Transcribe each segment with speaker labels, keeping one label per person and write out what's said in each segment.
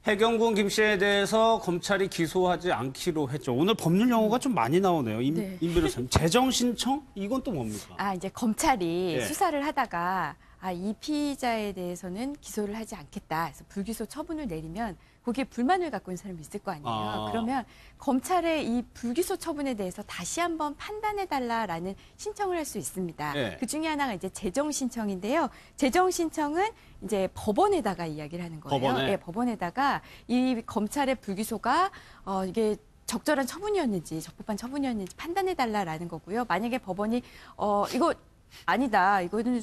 Speaker 1: 해경군 김 씨에 대해서 검찰이 기소하지 않기로 했죠. 오늘 법률 용어가 좀 많이 나오네요. 임 변호사님. 재정 신청? 이건 또 뭡니까?
Speaker 2: 이제 검찰이
Speaker 1: 예.
Speaker 2: 수사를 하다가 이 피의자에 대해서는 기소를 하지 않겠다. 그래서 불기소 처분을 내리면 거기에 불만을 갖고 있는 사람이 있을 거 아니에요. 그러면 검찰의 이 불기소 처분에 대해서 다시 한번 판단해달라라는 신청을 할 수 있습니다.
Speaker 1: 예.
Speaker 2: 그 중에 하나가 이제 재정 신청인데요. 재정 신청은 이제 법원에다가 이야기를 하는 거예요.
Speaker 1: 법원에?
Speaker 2: 예, 법원에다가 이 검찰의 불기소가 이게 적절한 처분이었는지 적법한 처분이었는지 판단해달라라는 거고요. 만약에 법원이 이거 아니다. 이거는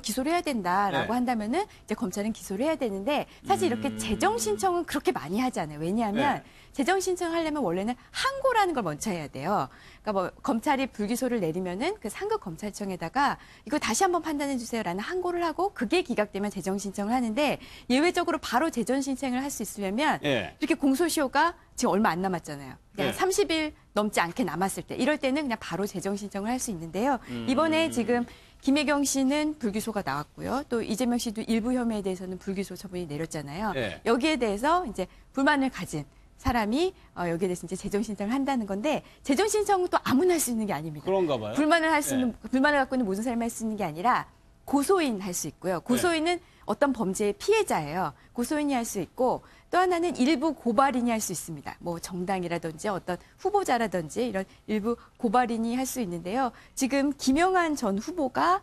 Speaker 2: 기소를 해야 된다라고
Speaker 1: 네.
Speaker 2: 한다면은 이제 검찰은 기소를 해야 되는데 사실 이렇게 재정 신청은 그렇게 많이 하지 않아요. 왜냐하면
Speaker 1: 네.
Speaker 2: 재정 신청을 하려면 원래는 항고라는 걸 먼저 해야 돼요. 그러니까 뭐 검찰이 불기소를 내리면은 그 상급 검찰청에다가 이거 다시 한번 판단해 주세요라는 항고를 하고 그게 기각되면 재정 신청을 하는데 예외적으로 바로 재정 신청을 할 수 있으려면
Speaker 1: 예.
Speaker 2: 이렇게 공소시효가 지금 얼마 안 남았잖아요. 그냥
Speaker 1: 네.
Speaker 2: 30일 넘지 않게 남았을 때 이럴 때는 그냥 바로 재정 신청을 할 수 있는데요. 이번에 지금 김혜경 씨는 불기소가 나왔고요. 또 이재명 씨도 일부 혐의에 대해서는 불기소 처분이 내렸잖아요.
Speaker 1: 네.
Speaker 2: 여기에 대해서 이제 불만을 가진 사람이 여기에 대해서 이제 재정 신청을 한다는 건데 재정 신청은 또 아무나 할 수 있는 게 아닙니다.
Speaker 1: 그런가 봐요.
Speaker 2: 불만을 할 수 있는 불만을 갖고 있는 모든 사람이 할 수 있는 게 아니라 고소인 할 수 있고요. 고소인은 어떤 범죄의 피해자예요. 고소인이 할 수 있고 또 하나는 일부 고발인이 할 수 있습니다. 뭐 정당이라든지 어떤 후보자라든지 이런 일부 고발인이 할 수 있는데요. 지금 김영한 전 후보가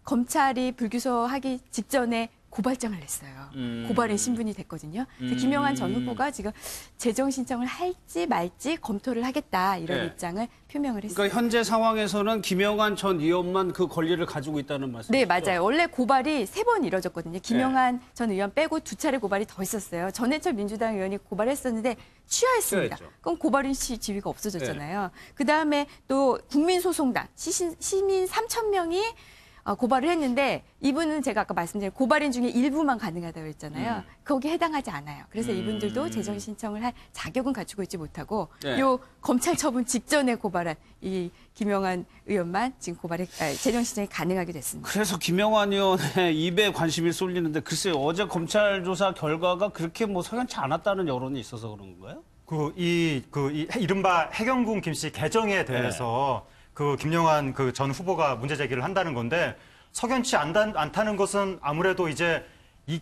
Speaker 2: 검찰이 불기소하기 직전에 고발장을 냈어요. 고발인 신분이 됐거든요. 그래서 김영한 전 후보가 지금 재정 신청을 할지 말지 검토를 하겠다 이런
Speaker 1: 네.
Speaker 2: 입장을 표명을 했습니다.
Speaker 1: 그러니까 현재 상황에서는 김영한 전 의원만 그 권리를 가지고 있다는 말씀이시죠?
Speaker 2: 네, 맞아요. 원래 고발이 3번 이뤄졌거든요. 김영한 전 의원 빼고 2차례 고발이 더 있었어요. 전해철 민주당 의원이 고발했었는데 취하했습니다.
Speaker 1: 취하했죠.
Speaker 2: 그럼 고발인 씨 지위가 없어졌잖아요. 그다음에 또 국민소송단 시민 3천 명이 고발을 했는데 이분은 제가 아까 말씀드린 고발인 중에 일부만 가능하다고 했잖아요. 거기에 해당하지 않아요. 그래서 이분들도 재정 신청을 할 자격은 갖추고 있지 못하고
Speaker 1: 네.
Speaker 2: 요 검찰 처분 직전에 고발한 이 김영한 의원만 지금 재정 신청이 가능하게 됐습니다.
Speaker 1: 그래서 김영환 의원의 입에 관심이 쏠리는데 글쎄요. 어제 검찰 조사 결과가 그렇게 뭐 석연치 않았다는 여론이 있어서 그런 건가요?
Speaker 3: 이 이른바 해경군 김 씨 개정에 대해서 그 김영환 그 전 후보가 문제 제기를 한다는 건데 석연치 않다는 것은 아무래도 이제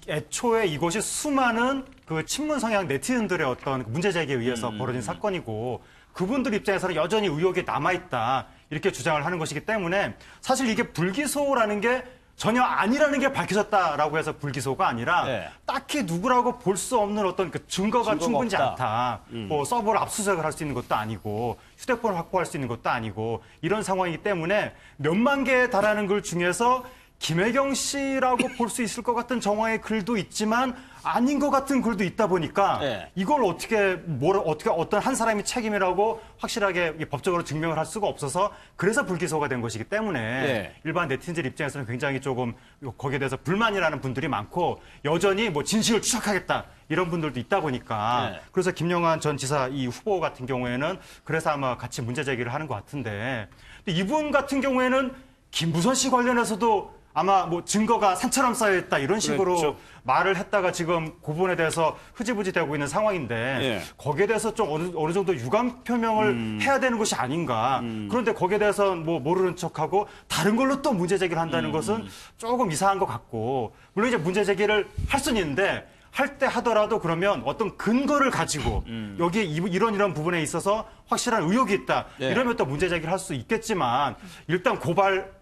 Speaker 3: 애초에 이것이 수많은 그 친문 성향 네티즌들의 어떤 문제 제기에 의해서 벌어진 사건이고 그분들 입장에서는 여전히 의혹이 남아있다 이렇게 주장을 하는 것이기 때문에 사실 이게 불기소라는 게 전혀 아니라는 게 밝혀졌다라고 해서 불기소가 아니라
Speaker 1: 네.
Speaker 3: 딱히 누구라고 볼 수 없는 어떤 그 증거가 충분치
Speaker 1: 없다.
Speaker 3: 않다. 뭐 서버를 압수수색을 할 수 있는 것도 아니고 휴대폰을 확보할 수 있는 것도 아니고 이런 상황이기 때문에 몇만 개에 달하는 글 중에서 김혜경 씨라고 볼 수 있을 것 같은 정황의 글도 있지만 아닌 것 같은 글도 있다 보니까
Speaker 1: 네.
Speaker 3: 이걸 어떻게 어떤 한 사람이 책임이라고 확실하게 법적으로 증명을 할 수가 없어서 그래서 불기소가 된 것이기 때문에
Speaker 1: 네.
Speaker 3: 일반 네티즌 입장에서는 굉장히 조금 거기에 대해서 불만이라는 분들이 많고 여전히 뭐 진실을 추적하겠다 이런 분들도 있다 보니까
Speaker 1: 네.
Speaker 3: 그래서 김영환 전 지사 이 후보 같은 경우에는 그래서 아마 같이 문제 제기를 하는 것 같은데 근데 이분 같은 경우에는 김부선 씨 관련해서도 아마 뭐 증거가 산처럼 쌓여있다 이런 식으로
Speaker 1: 그렇죠.
Speaker 3: 말을 했다가 지금 그 부분에 대해서 흐지부지 되고 있는 상황인데
Speaker 1: 예.
Speaker 3: 거기에 대해서 좀 어느 정도 유감 표명을 해야 되는 것이 아닌가. 그런데 거기에 대해서 뭐 모르는 척하고 다른 걸로 또 문제 제기를 한다는 것은 조금 이상한 것 같고 물론 이제 문제 제기를 할 수는 있는데 할 때 하더라도 그러면 어떤 근거를 가지고 여기에 이런 부분에 있어서 확실한 의혹이 있다.
Speaker 1: 네.
Speaker 3: 이러면 또 문제 제기를 할 수 있겠지만 일단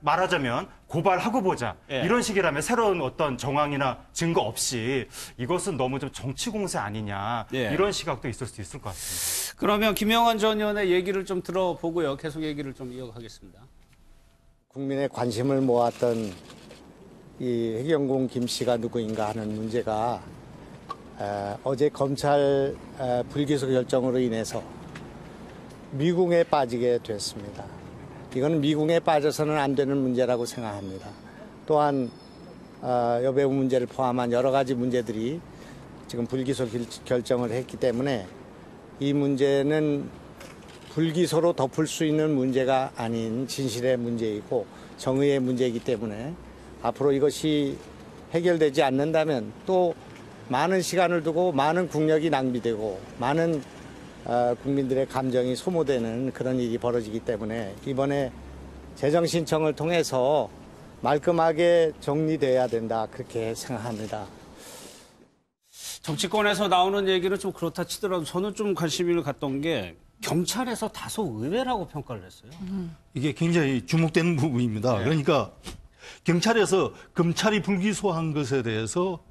Speaker 3: 말하자면 고발하고 보자.
Speaker 1: 네.
Speaker 3: 이런 식이라면 새로운 어떤 정황이나 증거 없이 이것은 너무 좀 정치 공세 아니냐.
Speaker 1: 네.
Speaker 3: 이런 시각도 있을 수 있을 것 같습니다.
Speaker 1: 그러면 김영환 전 의원의 얘기를 좀 들어보고요. 계속 얘기를 좀 이어가겠습니다.
Speaker 4: 국민의 관심을 모았던 이 해경군 김 씨가 누구인가 하는 문제가 어제 검찰 불기소 결정으로 인해서 미궁에 빠지게 됐습니다. 이거는 미궁에 빠져서는 안 되는 문제라고 생각합니다. 또한 여배우 문제를 포함한 여러 가지 문제들이 지금 불기소 결정을 했기 때문에 이 문제는 불기소로 덮을 수 있는 문제가 아닌 진실의 문제이고 정의의 문제이기 때문에 앞으로 이것이 해결되지 않는다면 또 많은 시간을 두고 많은 국력이 낭비되고 많은 국민들의 감정이 소모되는 그런 일이 벌어지기 때문에 이번에 재정 신청을 통해서 말끔하게 정리돼야 된다 그렇게 생각합니다.
Speaker 1: 정치권에서 나오는 얘기는 좀 그렇다 치더라도 저는 좀 관심을 갖던 게 경찰에서 다소 의외라고 평가를 했어요.
Speaker 5: 이게 굉장히 주목되는 부분입니다.
Speaker 1: 네.
Speaker 5: 그러니까 경찰에서 검찰이 불기소한 것에 대해서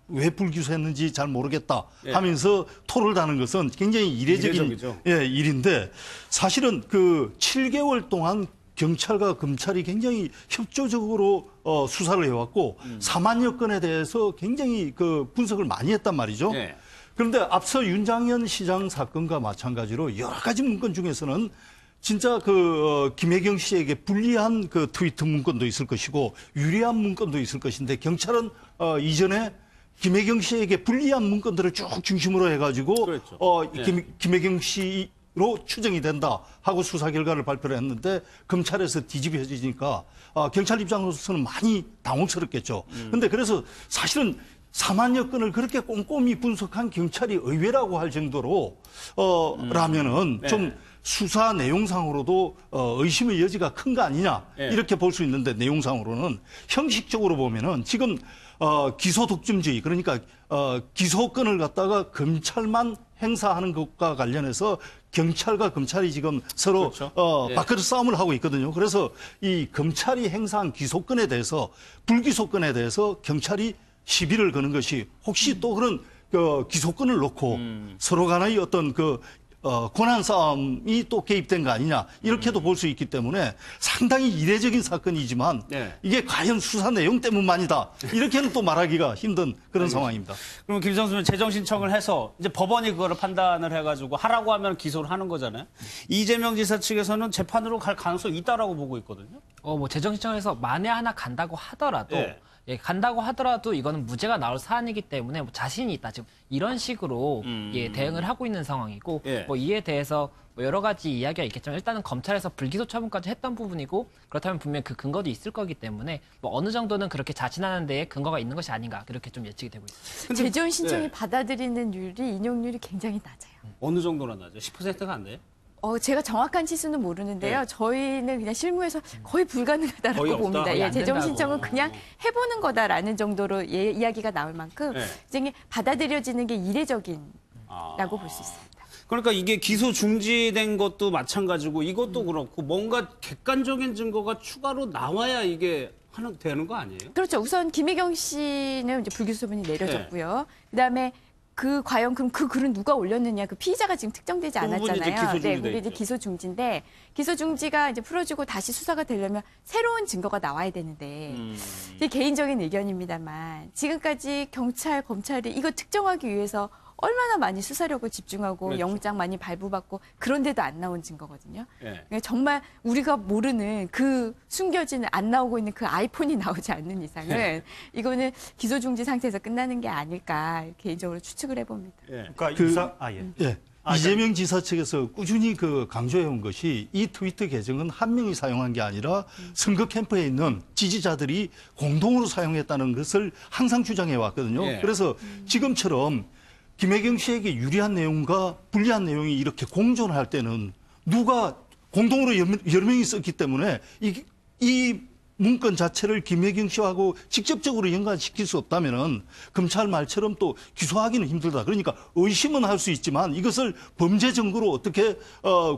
Speaker 5: 왜 불기소했는지 잘 모르겠다 하면서 토를 다는 것은 굉장히 이례적인 일인데 사실은 그 7개월 동안 경찰과 검찰이 굉장히 협조적으로 수사를 해왔고 4만여 건에 대해서 굉장히 그 분석을 많이 했단 말이죠.
Speaker 1: 네.
Speaker 5: 그런데 앞서 윤장현 시장 사건과 마찬가지로 여러 가지 문건 중에서는 진짜 김혜경 씨에게 불리한 그 트위트 문건도 있을 것이고 유리한 문건도 있을 것인데 경찰은 이전에 김혜경 씨에게 불리한 문건들을 쭉 중심으로 해가지고
Speaker 1: 그렇죠.
Speaker 5: 김혜경 씨로 추정이 된다 하고 수사 결과를 발표를 했는데 검찰에서 뒤집혀지니까 경찰 입장으로서는 많이 당혹스럽겠죠. 그런데 그래서 사실은 4만여 건을 그렇게 꼼꼼히 분석한 경찰이 의외라고 할 정도로 라면은 좀 수사 내용상으로도 의심의 여지가 큰 거 아니냐 이렇게 볼 수 있는데 내용상으로는 형식적으로 보면은 지금 기소 독점주의 그러니까 기소권을 갖다가 검찰만 행사하는 것과 관련해서 경찰과 검찰이 지금 서로
Speaker 1: 그렇죠.
Speaker 5: 밥그릇 싸움을 하고 있거든요. 그래서 이 검찰이 행사한 기소권에 대해서 불기소권에 대해서 경찰이 시비를 거는 것이 혹시 또 그런 기소권을 놓고 서로 간의 어떤 권한 싸움이 또 개입된 거 아니냐 이렇게도 볼 수 있기 때문에 상당히 이례적인 사건이지만 이게 과연 수사 내용 때문만이다 이렇게는 또 말하기가 힘든 그런 상황입니다.
Speaker 1: 그럼 김성수는 재정 신청을 해서 이제 법원이 그거를 판단을 해가지고 하라고 하면 기소를 하는 거잖아요. 이재명 지사 측에서는 재판으로 갈 가능성이 있다라고 보고 있거든요.
Speaker 6: 뭐 재정 신청해서 만에 하나 간다고 하더라도 간다고 하더라도 이거는 무죄가 나올 사안이기 때문에 뭐 자신이 있다 지금 이런 식으로 대응을 하고 있는 상황이고 뭐 이에 대해서 뭐 여러 가지 이야기가 있겠지만 일단은 검찰에서 불기소 처분까지 했던 부분이고 그렇다면 분명 그 근거도 있을 거기 때문에 뭐 어느 정도는 그렇게 자신하는 데에 근거가 있는 것이 아닌가 그렇게 좀 예측이 되고 있습니다.
Speaker 2: 재정 신청이 받아들이는 인용률이 굉장히 낮아요.
Speaker 1: 어느 정도나 나죠? 10%가 안 돼요?
Speaker 2: 제가 정확한 치수는 모르는데요. 저희는 그냥 실무에서 거의 불가능하다라고
Speaker 1: 거의 없다.
Speaker 2: 봅니다.
Speaker 6: 거의 안
Speaker 2: 재정
Speaker 6: 된다고.
Speaker 2: 신청은 그냥 해보는 거다라는 정도로 이야기가 나올 만큼 굉장히 받아들여지는 게 이례적인라고 볼 수 있습니다.
Speaker 1: 그러니까 이게 기소 중지된 것도 마찬가지고 이것도 그렇고 뭔가 객관적인 증거가 추가로 나와야 이게 되는 거 아니에요?
Speaker 2: 그렇죠. 우선 김혜경 씨는 이제 불기소 처분이 내려졌고요. 그다음에 과연 그럼 그 글은 누가 올렸느냐? 그 피의자가 지금 특정되지
Speaker 1: 그 부분이 이제
Speaker 2: 않았잖아요.
Speaker 1: 기소 중지돼
Speaker 2: 그게 이제
Speaker 1: 있죠.
Speaker 2: 기소 중지인데 기소 중지가 이제 풀어지고 다시 수사가 되려면 새로운 증거가 나와야 되는데 이게 개인적인 의견입니다만 지금까지 경찰, 검찰이 이거 특정하기 위해서 얼마나 많이 수사력을 집중하고
Speaker 1: 그렇죠.
Speaker 2: 영장 많이 발부받고 그런데도 안 나온 증거거든요.
Speaker 1: 예.
Speaker 2: 그러니까 정말 우리가 모르는 숨겨진 안 나오고 있는 그 아이폰이 나오지 않는 이상은 이거는 기소 중지 상태에서 끝나는 게 아닐까 개인적으로 추측을 해봅니다.
Speaker 3: 그러니까
Speaker 5: 이재명 지사 측에서 꾸준히 강조해온 것이 이 트위터 계정은 한 명이 사용한 게 아니라 선거 캠프에 있는 지지자들이 공동으로 사용했다는 것을 항상 주장해 왔거든요. 그래서 지금처럼 김혜경 씨에게 유리한 내용과 불리한 내용이 이렇게 공존할 때는 누가 공동으로 여러 명이 썼기 때문에 이 문건 자체를 김혜경 씨하고 직접적으로 연관시킬 수 없다면은 검찰 말처럼 또 기소하기는 힘들다. 그러니까 의심은 할 수 있지만 이것을 범죄 증거로 어떻게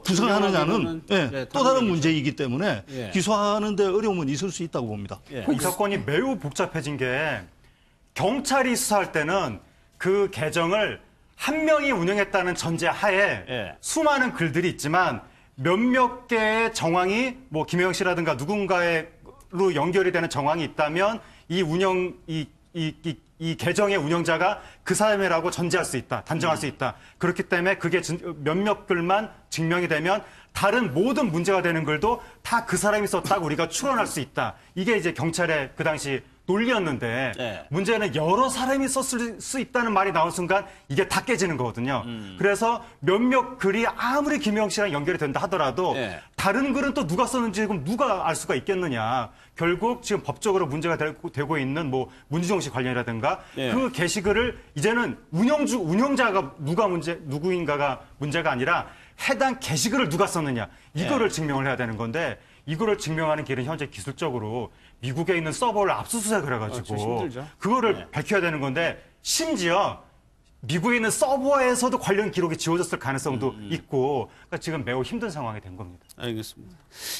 Speaker 5: 구성하느냐는 또 다른 문제이기 때문에 기소하는 데 어려움은 있을 수 있다고 봅니다.
Speaker 3: 이 사건이 매우 복잡해진 게 경찰이 수사할 때는 그 계정을 한 명이 운영했다는 전제 하에 수많은 글들이 있지만 몇몇 개의 정황이 뭐 김혜영 씨라든가 누군가로 연결이 되는 정황이 있다면 이 계정의 운영자가 그 사람이라고 전제할 수 있다, 단정할 수 있다. 그렇기 때문에 그게 몇몇 글만 증명이 되면 다른 모든 문제가 되는 글도 다 그 사람이 썼다고 우리가 추론할 수 있다. 이게 이제 경찰의 그 당시 논리였는데
Speaker 1: 네.
Speaker 3: 문제는 여러 사람이 썼을 수 있다는 말이 나온 순간 이게 다 깨지는 거거든요. 그래서 몇몇 글이 아무리 김영 씨랑 연결이 된다 하더라도
Speaker 1: 네.
Speaker 3: 다른 글은 또 누가 썼는지 그럼 누가 알 수가 있겠느냐. 결국 지금 법적으로 문제가 되고 있는 뭐 문희정 씨 관련이라든가
Speaker 1: 네.
Speaker 3: 그 게시글을 이제는 운영자가 누구인가가 문제가 아니라 해당 게시글을 누가 썼느냐 이거를 증명을 해야 되는 건데 이거를 증명하는 길은 현재 기술적으로 미국에 있는 서버를 압수수색을 해가지고
Speaker 1: 힘들죠.
Speaker 3: 그거를 밝혀야 되는 건데 심지어 미국에 있는 서버에서도 관련 기록이 지워졌을 가능성도 있고 그러니까 지금 매우 힘든 상황이 된 겁니다.
Speaker 1: 알겠습니다.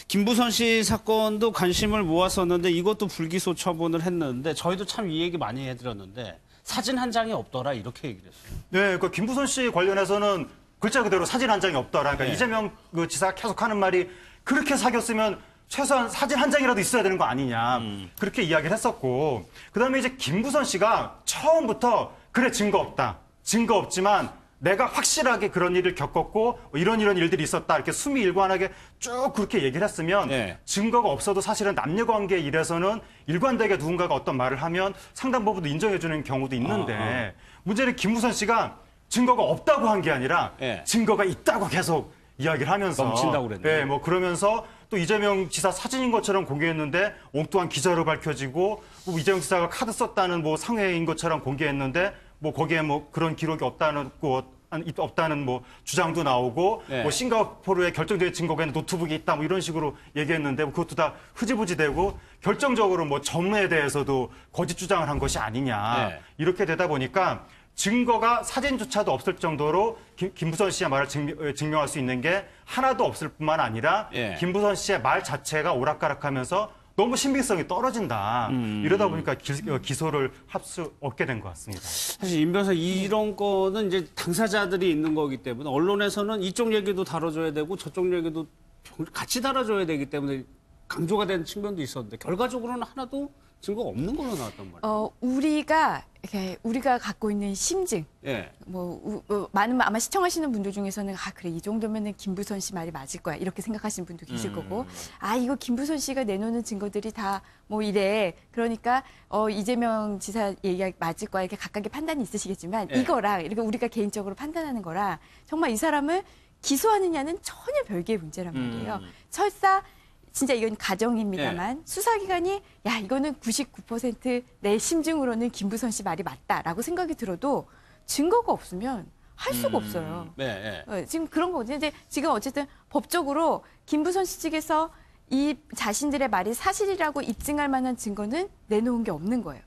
Speaker 1: 김부선 씨 사건도 관심을 모았었는데 이것도 불기소 처분을 했는데 저희도 참 이 얘기 많이 해드렸는데 사진 한 장이 없더라 이렇게 얘기를 했어요.
Speaker 3: 네, 그 김부선 씨 관련해서는 글자 그대로 사진 한 장이 없더라. 그러니까
Speaker 1: 네.
Speaker 3: 이재명 그 지사가 계속 하는 말이 그렇게 사귀었으면 최소한 사진 한 장이라도 있어야 되는 거 아니냐. 그렇게 이야기를 했었고 그다음에 이제 김부선 씨가 처음부터 그래 증거 없다. 증거 없지만 내가 확실하게 그런 일을 겪었고 이런 일들이 있었다. 이렇게 수미일관하게 쭉 그렇게 얘기를 했으면
Speaker 1: 네.
Speaker 3: 증거가 없어도 사실은 남녀관계 일에서는 일관되게 누군가가 어떤 말을 하면 상당부분도 인정해주는 경우도 있는데 문제는 김부선 씨가 증거가 없다고 한 게 아니라
Speaker 1: 네.
Speaker 3: 증거가 있다고 계속 이야기를 하면서
Speaker 1: 넘친다고 그랬네요.
Speaker 3: 네, 뭐 그러면서 또 이재명 지사 사진인 것처럼 공개했는데 엉뚱한 기자로 밝혀지고 뭐 이재명 지사가 카드 썼다는 뭐 상회인 것처럼 공개했는데 뭐 거기에 뭐 그런 기록이 없다는 뭐 주장도 나오고
Speaker 1: 네.
Speaker 3: 뭐 싱가포르의 결정적인 증거가 노트북이 있다 뭐 이런 식으로 얘기했는데 뭐 그것도 다 흐지부지되고 결정적으로 뭐 전무에 대해서도 거짓 주장을 한 것이 아니냐
Speaker 1: 네.
Speaker 3: 이렇게 되다 보니까 증거가 사진조차도 없을 정도로 김부선 씨의 말을 증명할 수 있는 게 하나도 없을 뿐만 아니라
Speaker 1: 예.
Speaker 3: 김부선 씨의 말 자체가 오락가락하면서 너무 신빙성이 떨어진다. 이러다 보니까 기소를 할 수 없게 된 것 같습니다.
Speaker 1: 사실 임 변호사 이런 거는 이제 당사자들이 있는 거기 때문에 언론에서는 이쪽 얘기도 다뤄줘야 되고 저쪽 얘기도 같이 다뤄줘야 되기 때문에 강조가 되는 측면도 있었는데 결과적으로는 하나도 증거가 없는 걸로 나왔단 말이에요.
Speaker 2: 우리가 갖고 있는 심증,
Speaker 1: 예.
Speaker 2: 많은 아마 시청하시는 분들 중에서는 그래 이 정도면은 김부선 씨 말이 맞을 거야 이렇게 생각하시는 분도 계실 거고 이거 김부선 씨가 내놓는 증거들이 다 뭐 이래 그러니까 이재명 지사 얘기가 맞을 거야 이렇게 각각의 판단이 있으시겠지만
Speaker 1: 예.
Speaker 2: 이거랑 이렇게 우리가 개인적으로 판단하는 거랑 정말 이 사람을 기소하느냐는 전혀 별개의 문제란 말이에요. 설사 진짜 이건 가정입니다만 수사기관이 야 이거는 99%내 심증으로는 김부선 씨 말이 맞다라고 생각이 들어도 증거가 없으면 할 수가 없어요.
Speaker 1: 네,
Speaker 2: 지금 그런 거거든요. 이제 지금 어쨌든 법적으로 김부선 씨 측에서 이 자신들의 말이 사실이라고 입증할 만한 증거는 내놓은 게 없는 거예요.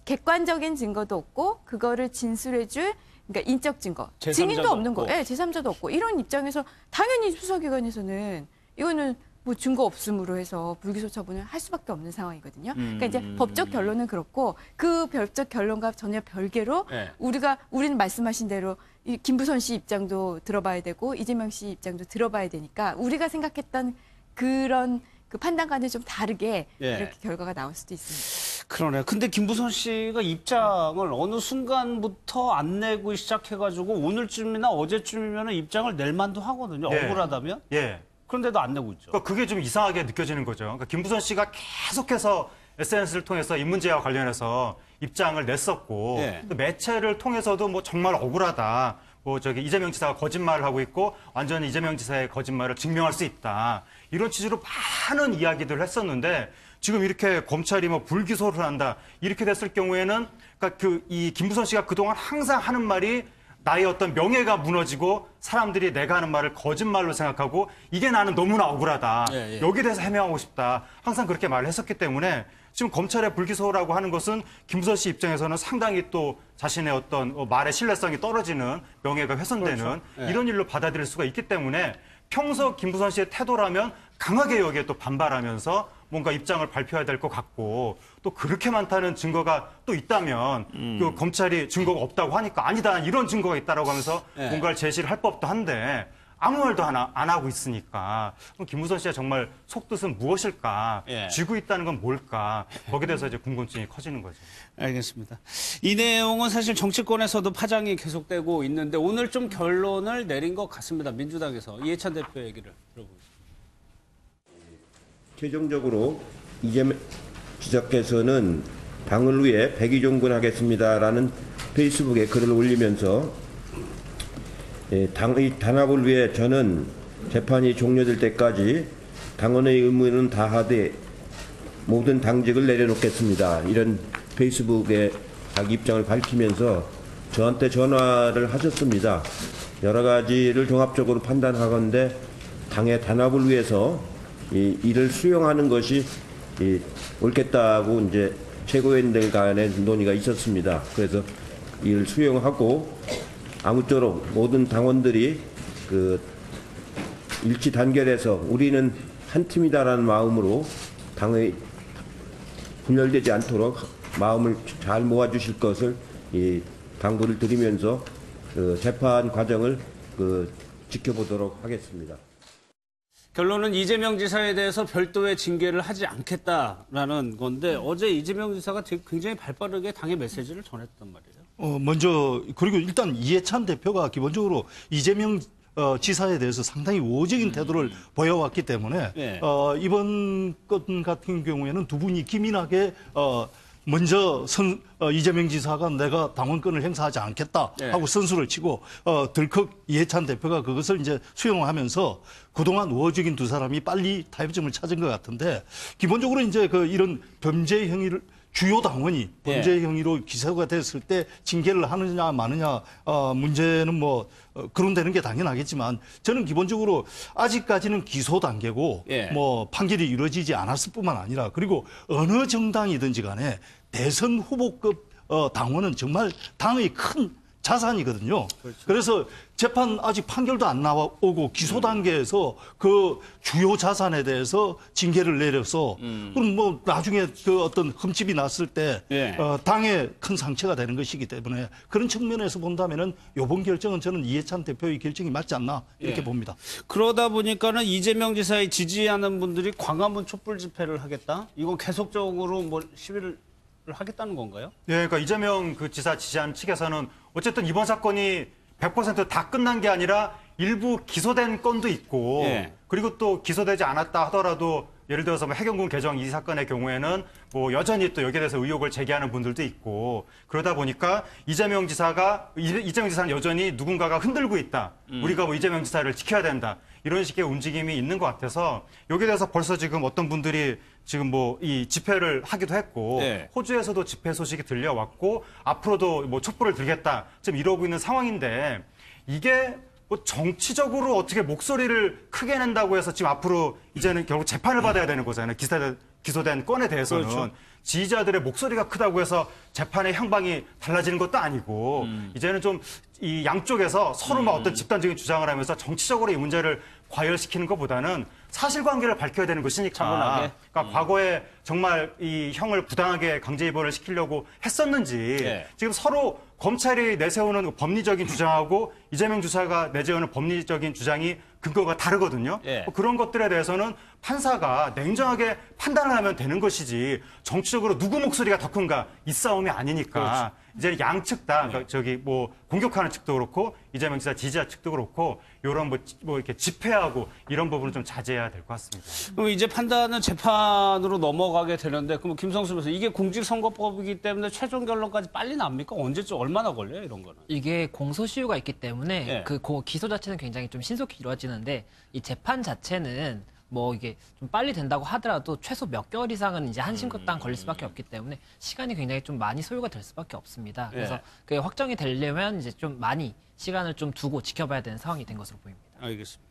Speaker 2: 객관적인 증거도 없고 그거를 진술해줄 그러니까 인적 증거, 증인도 없는 거예요. 네, 제3자도 없고 이런 입장에서 당연히 수사기관에서는 이거는 뭐 증거 없음으로 해서 불기소 처분을 할 수밖에 없는 상황이거든요. 그러니까 이제 법적 결론은 그렇고 그 법적 결론과 전혀 별개로 우리는 말씀하신 대로 이 김부선 씨 입장도 들어봐야 되고 이재명 씨 입장도 들어봐야 되니까 우리가 생각했던 그런 그 판단과는 좀 다르게 이렇게 결과가 나올 수도 있습니다.
Speaker 1: 그러네요. 근데 김부선 씨가 입장을 어느 순간부터 안 내고 시작해가지고 오늘쯤이나 어제쯤이면 입장을 낼 만도 하거든요. 억울하다면.
Speaker 3: 예.
Speaker 1: 그런데도 안 내고 있죠.
Speaker 3: 그러니까 그게 좀 이상하게 느껴지는 거죠. 그러니까 김부선 씨가 계속해서 SNS를 통해서 이 문제와 관련해서 입장을 냈었고 또 매체를 통해서도 뭐 정말 억울하다. 뭐 이재명 지사가 거짓말을 하고 있고 완전히 이재명 지사의 거짓말을 증명할 수 있다. 이런 취지로 많은 이야기들을 했었는데 지금 이렇게 검찰이 뭐 불기소를 한다. 이렇게 됐을 경우에는 그러니까 이 김부선 씨가 그동안 항상 하는 말이 나의 어떤 명예가 무너지고 사람들이 내가 하는 말을 거짓말로 생각하고 이게 나는 너무나 억울하다. 여기에 대해서 해명하고 싶다. 항상 그렇게 말을 했었기 때문에 지금 검찰의 불기소라고 하는 것은 김부선 씨 입장에서는 상당히 또 자신의 어떤 말의 신뢰성이 떨어지는 명예가 훼손되는 이런 일로 받아들일 수가 있기 때문에 평소 김부선 씨의 태도라면 강하게 여기에 또 반발하면서 뭔가 입장을 발표해야 될 것 같고 또 그렇게 많다는 증거가 또 있다면 그 검찰이 증거가 없다고 하니까 아니다 이런 증거가 있다라고 하면서 뭔가를 제시를 할 법도 한데 아무 말도 안 하고 있으니까 그럼 김부선 씨의 정말 속뜻은 무엇일까 쥐고 있다는 건 뭘까 거기에 대해서 이제 궁금증이 커지는 거죠.
Speaker 1: 알겠습니다. 이 내용은 사실 정치권에서도 파장이 계속되고 있는데 오늘 좀 결론을 내린 것 같습니다. 민주당에서 이해찬 대표 얘기를 들어보겠습니다.
Speaker 7: 최종적으로 지사께서는 당을 위해 백의종군하겠습니다라는 페이스북에 글을 올리면서 당의 단합을 위해 저는 재판이 종료될 때까지 당원의 의무는 다하되 모든 당직을 내려놓겠습니다. 이런 페이스북에 자기 입장을 밝히면서 저한테 전화를 하셨습니다. 여러 가지를 종합적으로 판단하건대 당의 단합을 위해서 이 일을 수용하는 것이 옳겠다고 이제 최고위원들 간의 논의가 있었습니다. 그래서 이를 수용하고 아무쪼록 모든 당원들이 그 일치 단결해서 우리는 한 팀이다라는 마음으로 당의 분열되지 않도록 마음을 잘 모아주실 것을 당부를 드리면서 그 재판 과정을 지켜보도록 하겠습니다.
Speaker 1: 결론은 이재명 지사에 대해서 별도의 징계를 하지 않겠다라는 건데 어제 이재명 지사가 굉장히 발빠르게 당의 메시지를 전했단 말이에요.
Speaker 5: 먼저 그리고 일단 이해찬 대표가 기본적으로 이재명 지사에 대해서 상당히 우호적인 태도를 보여왔기 때문에
Speaker 1: 네.
Speaker 5: 이번 것 같은 경우에는 두 분이 기민하게 먼저 이재명 지사가 내가 당원권을 행사하지 않겠다 하고
Speaker 1: 네.
Speaker 5: 선수를 치고 덜컥 이해찬 대표가 그것을 이제 수용하면서 그동안 우호적인 두 사람이 빨리 타협점을 찾은 것 같은데 기본적으로 이제 이런 범죄 행위를 주요 당원이 범죄 행위로 기소가 됐을 때 징계를 하느냐 마느냐 문제는 뭐 거론되는 게 당연하겠지만 저는 기본적으로 아직까지는 기소 단계고 뭐 판결이 이루어지지 않았을 뿐만 아니라 그리고 어느 정당이든지 간에 대선 후보급 당원은 정말 당의 큰 자산이거든요. 그렇죠. 그래서 재판 아직 판결도 안 나오고 기소 단계에서 그 주요 자산에 대해서 징계를 내려서 그럼 뭐 나중에 그 어떤 흠집이 났을 때 당에 큰 상처가 되는 것이기 때문에 그런 측면에서 본다면은 이번 결정은 저는 이해찬 대표의 결정이 맞지 않나 이렇게 봅니다.
Speaker 1: 그러다 보니까는 이재명 지사의 지지하는 분들이 광화문 촛불 집회를 하겠다. 이거 계속적으로 뭐 시위를 하겠다는 건가요?
Speaker 3: 예, 그러니까 이재명 그 지사 지지한 측에서는 어쨌든 이번 사건이 100%다 끝난 게 아니라 일부 기소된 건도 있고 그리고 또 기소되지 않았다 하더라도 예를 들어서 뭐 해경군 개정 이 사건의 경우에는 뭐 여전히 또 여기에 대해서 의혹을 제기하는 분들도 있고 그러다 보니까 이재명 지사는 여전히 누군가가 흔들고 있다. 우리가 뭐 이재명 지사를 지켜야 된다. 이런 식의 움직임이 있는 것 같아서 여기에 대해서 벌써 지금 어떤 분들이 지금 뭐 이 집회를 하기도 했고 호주에서도 집회 소식이 들려왔고 앞으로도 뭐 촛불을 들겠다. 지금 이러고 있는 상황인데 이게 뭐 정치적으로 어떻게 목소리를 크게 낸다고 해서 지금 앞으로 이제는 결국 재판을 받아야 되는 거잖아요. 기소된 건에 대해서는. 그렇죠. 지지자들의 목소리가 크다고 해서 재판의 형방이 달라지는 것도 아니고 이제는 좀 이 양쪽에서 서로 막 어떤 집단적인 주장을 하면서 정치적으로 이 문제를 과열시키는 것보다는 사실관계를 밝혀야 되는 것이니까.
Speaker 1: 차분하게.
Speaker 3: 그러니까 과거에 정말 이 형을 부당하게 강제 입원을 시키려고 했었는지 지금 서로 검찰이 내세우는 법리적인 주장하고 이재명 지사가 내세우는 법리적인 주장이 근거가 다르거든요. 뭐 그런 것들에 대해서는 판사가 냉정하게 판단을 하면 되는 것이지 정치적으로 누구 목소리가 더 큰가 이 싸움이 아니니까 그렇죠. 이제 양측 다 그러니까 저기 뭐 공격하는 측도 그렇고 이재명 지사 지지자 측도 그렇고 이런 뭐 이렇게 집회하고 이런 부분을 좀 자제해야 될 것 같습니다.
Speaker 1: 그럼 이제 판단은 재판으로 넘어가게 되는데 그럼 김성수 변호사 이게 공직선거법이기 때문에 최종 결론까지 빨리 납니까? 언제쯤 얼마나 걸려요 이런 거는?
Speaker 6: 이게 공소시효가 있기 때문에 그 기소 자체는 굉장히 좀 신속히 이루어지는데 이 재판 자체는 뭐 이게 좀 빨리 된다고 하더라도 최소 몇 개월 이상은 이제 한심껏당 걸릴 수밖에 없기 때문에 시간이 굉장히 좀 많이 소요가 될 수밖에 없습니다. 그래서 그게 확정이 되려면 이제 좀 많이 시간을 좀 두고 지켜봐야 되는 상황이 된 것으로 보입니다.
Speaker 1: 알겠습니다.